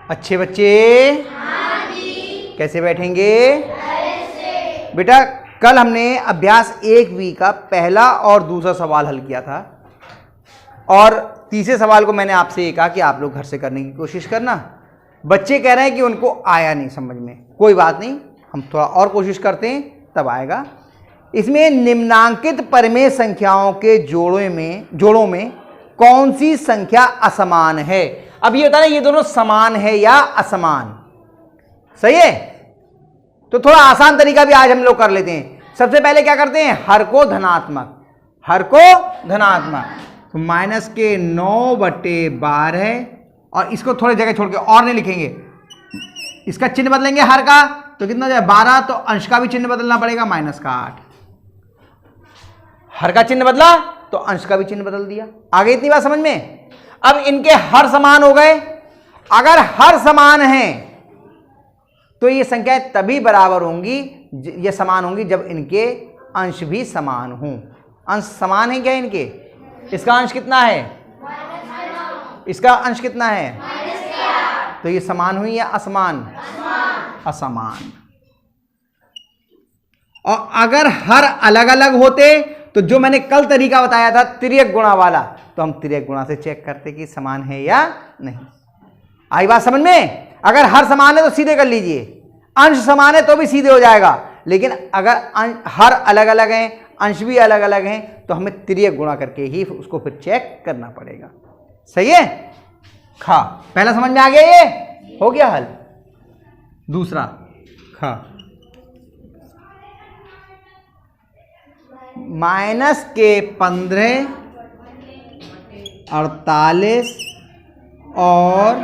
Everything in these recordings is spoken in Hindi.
अच्छे बच्चे कैसे बैठेंगे? बेटा कल हमने अभ्यास 1B का पहला और दूसरा सवाल हल किया था और तीसरे सवाल को मैंने आपसे ये कहा कि आप लोग घर से करने की कोशिश करना। बच्चे कह रहे हैं कि उनको आया नहीं समझ में, कोई बात नहीं, हम थोड़ा और कोशिश करते हैं तब आएगा। इसमें निम्नांकित परिमेय संख्याओं के जोड़ों में कौन सी संख्या असमान है? अब ये होता है ना, ये दोनों समान है या असमान, सही है? तो थोड़ा आसान तरीका भी आज हम लोग कर लेते हैं। सबसे पहले क्या करते हैं, हर को धनात्मक, तो माइनस के 9/12 और इसको थोड़ी जगह छोड़ के और नहीं लिखेंगे, इसका चिन्ह बदलेंगे हर का, तो कितना हो जाए 12, तो अंश का भी चिन्ह बदलना पड़ेगा -8। हर का चिन्ह बदला तो अंश का भी चिन्ह बदल दिया। आगे इतनी बात समझ में? अब इनके हर समान हो गए। अगर हर समान है तो ये संख्याएं तभी बराबर होंगी, ये समान होंगी जब इनके अंश भी समान हों। अंश समान है क्या इनके? इसका अंश कितना है? इसका अंश कितना है? तो ये समान हुई या असमान? असमान। और अगर हर अलग अलग होते तो जो मैंने कल तरीका बताया था तिर्यक गुणा वाला, तो हम तिर्यक गुणा से चेक करते कि समान है या नहीं। आई बात समझ में? अगर हर समान है तो सीधे कर लीजिए, अंश समान है तो भी सीधे हो जाएगा, लेकिन अगर हर अलग अलग हैं, अंश भी अलग अलग हैं, तो हमें तिर्यक गुणा करके ही उसको फिर चेक करना पड़ेगा। सही है? खा पहला समझ में आ गया, ये हो गया हल। दूसरा खा माइनस के 15, 48 और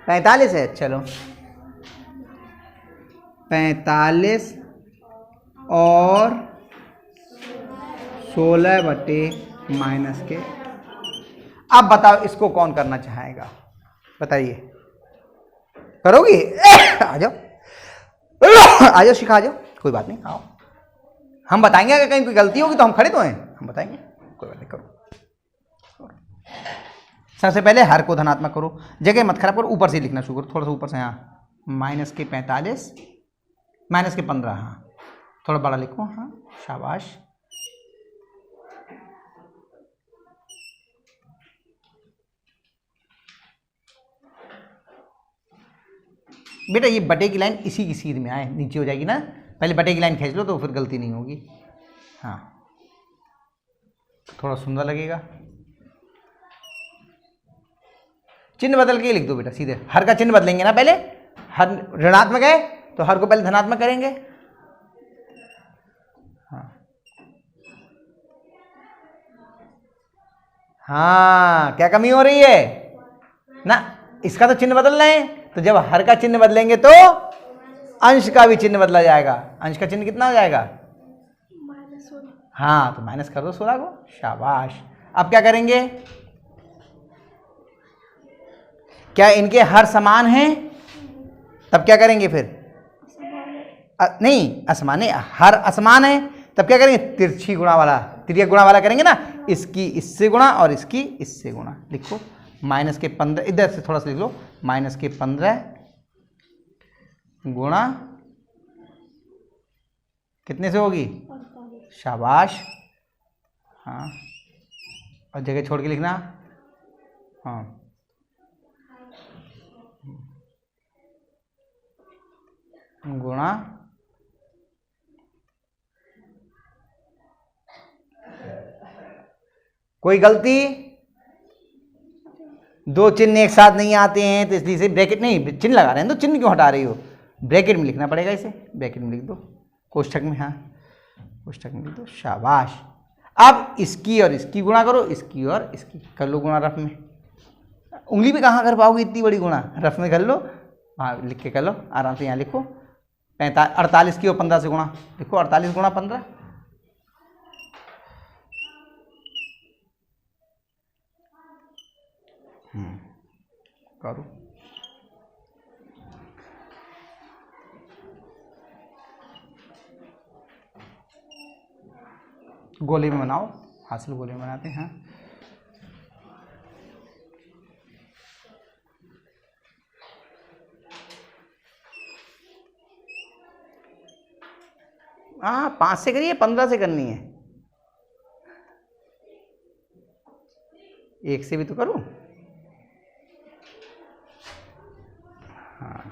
45 है। चलो 45 और 16/-के। अब बताओ इसको कौन करना चाहेगा? बताइए, करोगी? आ जाओ आ जाओ, सिखा जाओ, कोई बात नहीं, आओ हम बताएंगे। अगर कहीं कोई गलती होगी तो हम खड़े तो हैं, हम बताएंगे, कोई बात नहीं, करो। सबसे पहले हर को धनात्मक करो, जगह मत खराब करो, ऊपर से लिखना शुरू करो, थोड़ा सा ऊपर से। हाँ, माइनस के 45, माइनस के 15, हाँ थोड़ा बड़ा लिखो, हाँ शाबाश। बेटा ये बटे की लाइन इसी की सीध में आए, नीचे हो जाएगी ना, पहले बटे की लाइन खींच लो तो फिर गलती नहीं होगी। हाँ थोड़ा सुंदर लगेगा। चिन्ह बदल के लिख दो बेटा सीधे, हर का चिन्ह बदलेंगे ना, पहले हर ऋणात्मक है तो हर को पहले धनात्मक करेंगे। हाँ क्या कमी हो रही है ना, इसका तो चिन्ह बदल रहे हैं, तो जब हर का चिन्ह बदलेंगे तो अंश का भी चिन्ह बदला जाएगा। अंश का चिन्ह कितना हो जाएगा? हाँ तो माइनस कर दो 16 को, शाबाश। अब क्या करेंगे? क्या इनके हर समान हैं? तब क्या करेंगे फिर? नहीं असमान है, हर असमान है, तब क्या करेंगे? तिरछी गुणा वाला, तिर्यक गुणा वाला करेंगे ना, इसकी इससे गुणा और इसकी इससे गुणा। लिखो माइनस के 15, इधर से थोड़ा सा लिख लो, माइनस के 15 गुणा कितने से होगी? शाबाश। हाँ और जगह छोड़ के लिखना। हाँ गुणा कोई गलती? दो चिन्ह एक साथ नहीं आते हैं तो इसलिए से ब्रैकेट नहीं, चिन्ह लगा रहे हैं तो चिन्ह क्यों हटा रही हो? ब्रैकेट में लिखना पड़ेगा इसे, ब्रैकेट में लिख दो, कोष्ठक में, हाँ कोष्ठक में लिख दो, शाबाश। अब इसकी और इसकी गुणा करो, इसकी और इसकी कर लो गुणा रफ में। उंगली पे कहाँ कर पाओगे इतनी बड़ी गुणा, रफ में कर लो, वहाँ लिख के कर लो आराम से। यहाँ लिखो 48 की और 15 से गुणा, लिखो 48 गुणा 15। करो गोले में बनाओ, हासिल गोले में बनाते हैं। हाँ 5 से करिए, 15 से करनी है। 1 से भी तो करूं। हाँ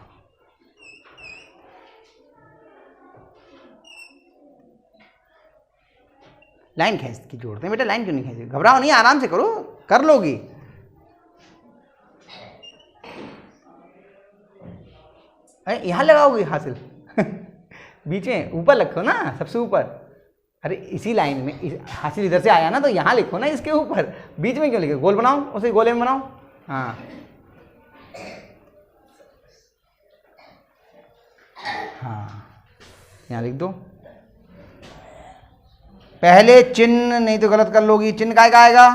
लाइन खींच के जोड़ते हैं बेटा, लाइन क्यों नहीं खींचे, घबराओ नहीं, आराम से करो, कर लोगी। यहाँ लगाओगी हासिल बीच में, ऊपर रखो ना, सबसे ऊपर। अरे इसी लाइन में हासिल इधर से आया ना, तो यहाँ लिखो ना, इसके ऊपर, बीच में क्यों लिखो, गोल बनाओ, उसे गोले में बनाओ। हाँ हाँ यहाँ लिख दो। पहले चिन्ह, नहीं तो गलत कर लोगी, चिन्ह काय का आएगा।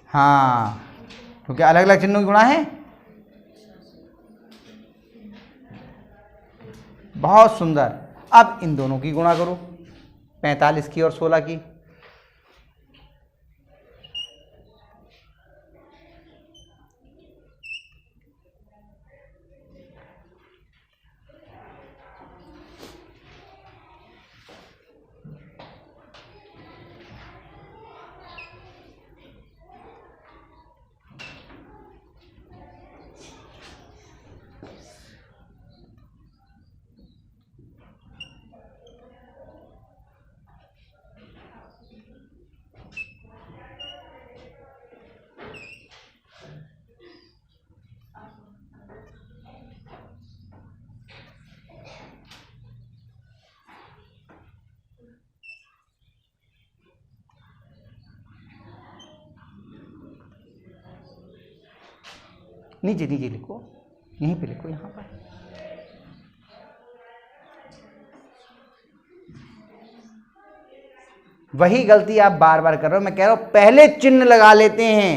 हाँ क्योंकि अलग अलग चिन्हों की गुणा है। बहुत सुंदर। अब इन दोनों की गुणा करो, 45 की और 16 की। नीचे नीचे लिखो, यहीं पे लिखो, यहाँ पर। वही गलती आप बार बार कर रहे हो। मैं कह रहा हूं पहले चिन्ह लगा लेते हैं।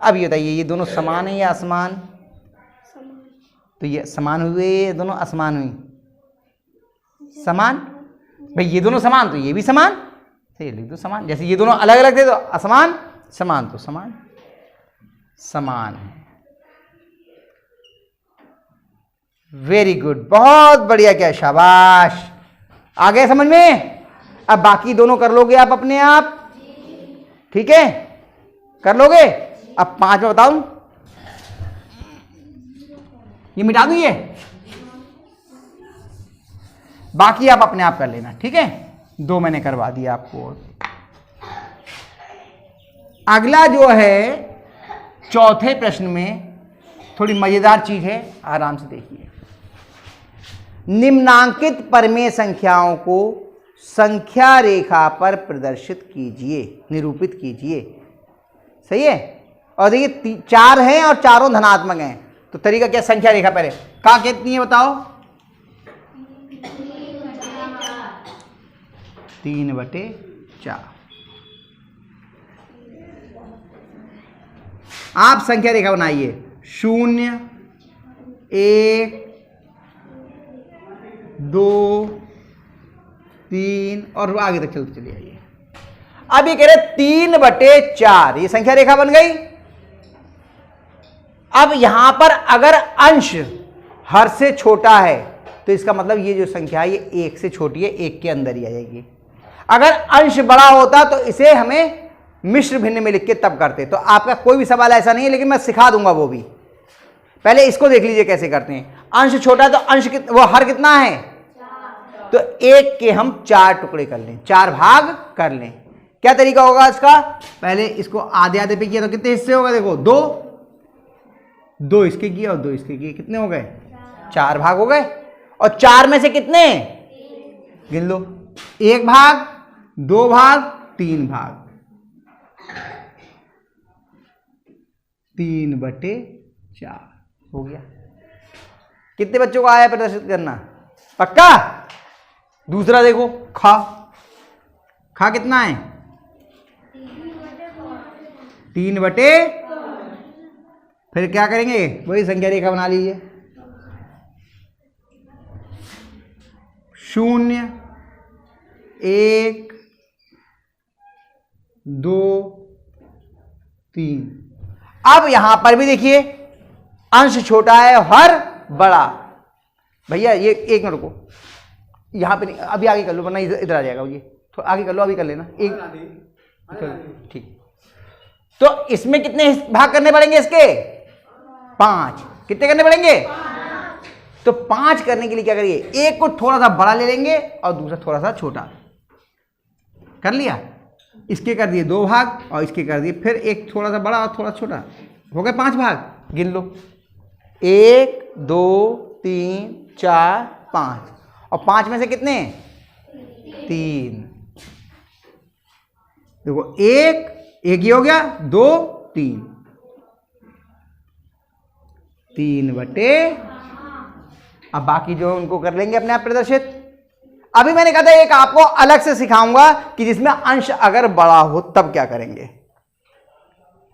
अब ये बताइए, ये दोनों समान है या असमान? तो ये समान हुए, ये दोनों असमान हुई। समान, भाई ये दोनों समान तो ये भी समान, तो ये लिख दो समान। जैसे ये दोनों अलग अलग थे तो असमान, समान तो समान, समान है। वेरी गुड, बहुत बढ़िया, क्या शाबाश, आ गए समझ में। अब बाकी दोनों कर लोगे आप अपने आप, ठीक है, कर लोगे। अब 5 में बताऊं, ये मिटा दूं, ये बाकी आप अपने आप कर लेना, ठीक है। 2 मैंने करवा दिया आपको। अगला जो है चौथे प्रश्न में थोड़ी मजेदार चीज है, आराम से देखिए। निम्नांकित परिमेय संख्याओं को संख्या रेखा पर प्रदर्शित कीजिए, निरूपित कीजिए। सही है। और देखिए 4 हैं और चारों धनात्मक हैं, तो तरीका क्या, संख्या रेखा पर है। कहाँ कितनी है बताओ? 3/4। आप संख्या रेखा बनाइए, 0, 1, 2, 3 और आगे तक चलते चलिए आइए। अब ये कह रहे 3/4, ये संख्या रेखा बन गई। अब यहां पर अगर अंश हर से छोटा है तो इसका मतलब ये जो संख्या है ये 1 से छोटी है, 1 के अंदर ही आ जाएगी। अगर अंश बड़ा होता तो इसे हमें मिश्र भिन्न में लिख के तब करते। तो आपका कोई भी सवाल ऐसा नहीं है, लेकिन मैं सिखा दूंगा वो भी। पहले इसको देख लीजिए कैसे करते हैं। अंश छोटा है तो अंश वो हर कितना है, तो 1 के हम 4 टुकड़े कर लें, 4 भाग कर लें। क्या तरीका होगा इसका? पहले इसको आधे आधे पे किया तो कितने हिस्से हो गए, देखो 2 इसके किए और 2 इसके किए, कितने हो गए, 4 भाग हो गए। और 4 में से कितने गिन लो, 1 भाग, 2 भाग, 3 भाग, 3/4 हो गया। कितने बच्चों को आया प्रदर्शित करना? पक्का? दूसरा देखो, खा कितना है, 3/4। फिर क्या करेंगे, वही संख्या रेखा बना लीजिए, 0, 1, 2, 3। अब यहां पर भी देखिए अंश छोटा है, हर बड़ा। भैया ये 1 मिनट रुको, यहाँ पे नहीं, अभी आगे कर लो वरना इधर आ जाएगा ये, तो आगे कर लो, अभी कर लेना एक, ठीक। तो इसमें कितने भाग करने पड़ेंगे इसके? 5। कितने करने पड़ेंगे? 5। तो 5 करने के लिए क्या करिए, एक को थोड़ा सा बड़ा ले लेंगे और दूसरा थोड़ा सा छोटा। कर लिया, इसके कर दिए 2 भाग और इसके कर दिए फिर एक थोड़ा सा बड़ा और थोड़ा छोटा, हो गए 5 भाग। गिन लो, 1 2 3 4 5, और 5 में से कितने? 3। देखो 1 1 ही हो गया, 2 3, 3/। अब बाकी जो उनको कर लेंगे अपने आप प्रदर्शित। अभी मैंने कहा था एक आपको अलग से सिखाऊंगा कि जिसमें अंश अगर बड़ा हो तब क्या करेंगे।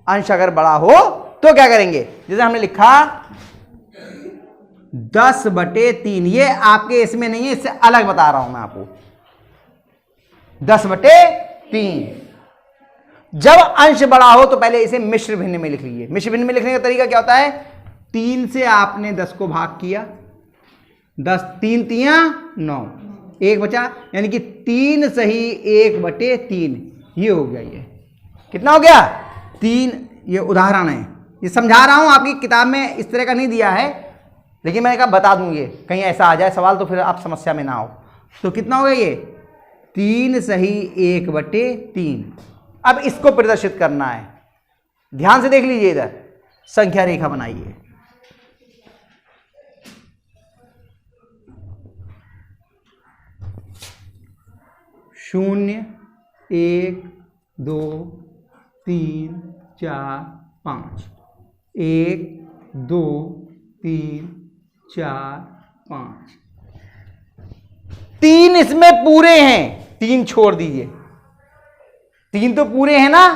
अंश अगर बड़ा हो तो क्या करेंगे, जैसे हमने लिखा 10/3, ये आपके इसमें नहीं है, इससे अलग बता रहा हूं मैं आपको। 10/3 जब अंश बड़ा हो तो पहले इसे मिश्र भिन्न में लिख लीजिए। मिश्र भिन्न में लिखने का तरीका क्या होता है, 3 से आपने 10 को भाग किया, 10 3 3 9, 1 बचा, यानी कि 3 सही 1/3, ये हो गया। ये कितना हो गया? 3। ये उदाहरण है, ये समझा रहा हूं, आपकी किताब में इस तरह का नहीं दिया है, लेकिन मैंने कहा बता दूं, ये कहीं ऐसा आ जाए सवाल तो फिर आप समस्या में ना हो। तो कितना हो गया ये? 3 सही 1/3। अब इसको प्रदर्शित करना है, ध्यान से देख लीजिए, इधर संख्या रेखा बनाइए। शून्य 1 2 3 4 5, 1 2 3 4 5, 3 इसमें पूरे हैं, 3 छोड़ दीजिए। 3 तो पूरे हैं ना,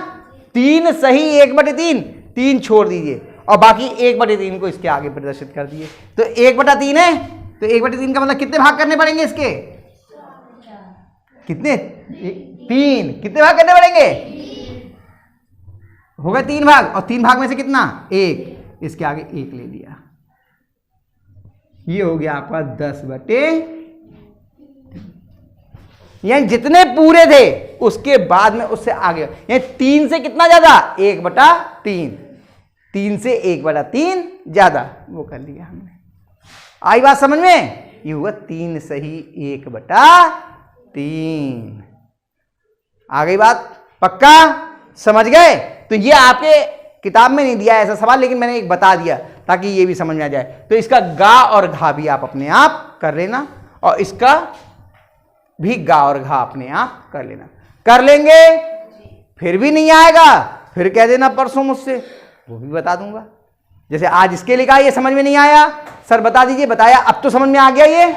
3 सही 1/3, 3 छोड़ दीजिए और बाकी 1/3 को इसके आगे प्रदर्शित कर दिए। तो 1/3 है, तो 1/3 का मतलब कितने भाग करने पड़ेंगे इसके? कितने? 3। कितने भाग करने पड़ेंगे? हो गए 3 भाग, और 3 भाग में से कितना? 1, इसके आगे 1 ले लिया, ये हो गया आपका 10/। यानी जितने पूरे थे उसके बाद में उससे आगे, यानी 3 से कितना ज्यादा? 1/3, 3 से 1/3 ज्यादा, वो कर लिया हमने। आई बात समझ में? ये हुआ 3 सही 1/3। आ गई बात? पक्का समझ गए? तो ये आपके किताब में नहीं दिया ऐसा सवाल, लेकिन मैंने एक बता दिया ताकि ये भी समझ में आ जाए। तो इसका गा और घा भी आप अपने आप कर लेना, और इसका भी गा और घा अपने आप कर लेना। कर लेंगे, फिर भी नहीं आएगा फिर कह देना परसों मुझसे, वो भी बता दूंगा। जैसे आज इसके लिखा, ये समझ में नहीं आया, सर बता दीजिए, बताया, अब तो समझ में आ गया। ये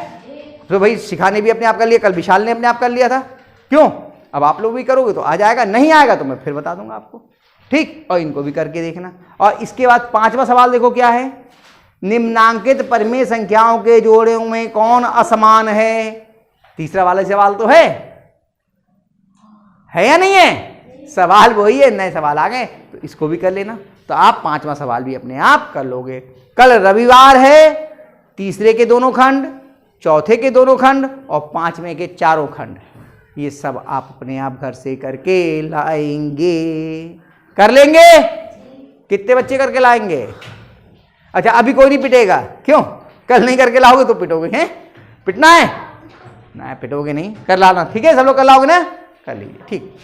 तो भाई शिखा ने भी अपने आप कर लिया, कल विशाल ने अपने आप कर लिया था, क्यों? अब आप लोग भी करोगे तो आ जाएगा, नहीं आएगा तो मैं फिर बता दूंगा आपको, ठीक? और इनको भी करके देखना। और इसके बाद 5वां सवाल देखो क्या है, निम्नांकित परिमेय संख्याओं के जोड़ों में कौन असमान है? तीसरा वाला सवाल तो है या नहीं है? सवाल वही है, नए सवाल आ गए, तो इसको भी कर लेना। तो आप 5वां सवाल भी अपने आप कर लोगे। कल रविवार है, तीसरे के दोनों खंड, चौथे के दोनों खंड और 5वें के चारों खंड, ये सब आप अपने आप घर से करके लाएंगे। कर लेंगे? कितने बच्चे करके लाएंगे? अच्छा अभी कोई नहीं पिटेगा, क्यों? कल नहीं करके लाओगे तो पिटोगे, हैं? पिटना है ना, पिटोगे नहीं, कर लाना, ठीक है? सब लोग कर लाओगे ना? कर लीजिए, ठीक।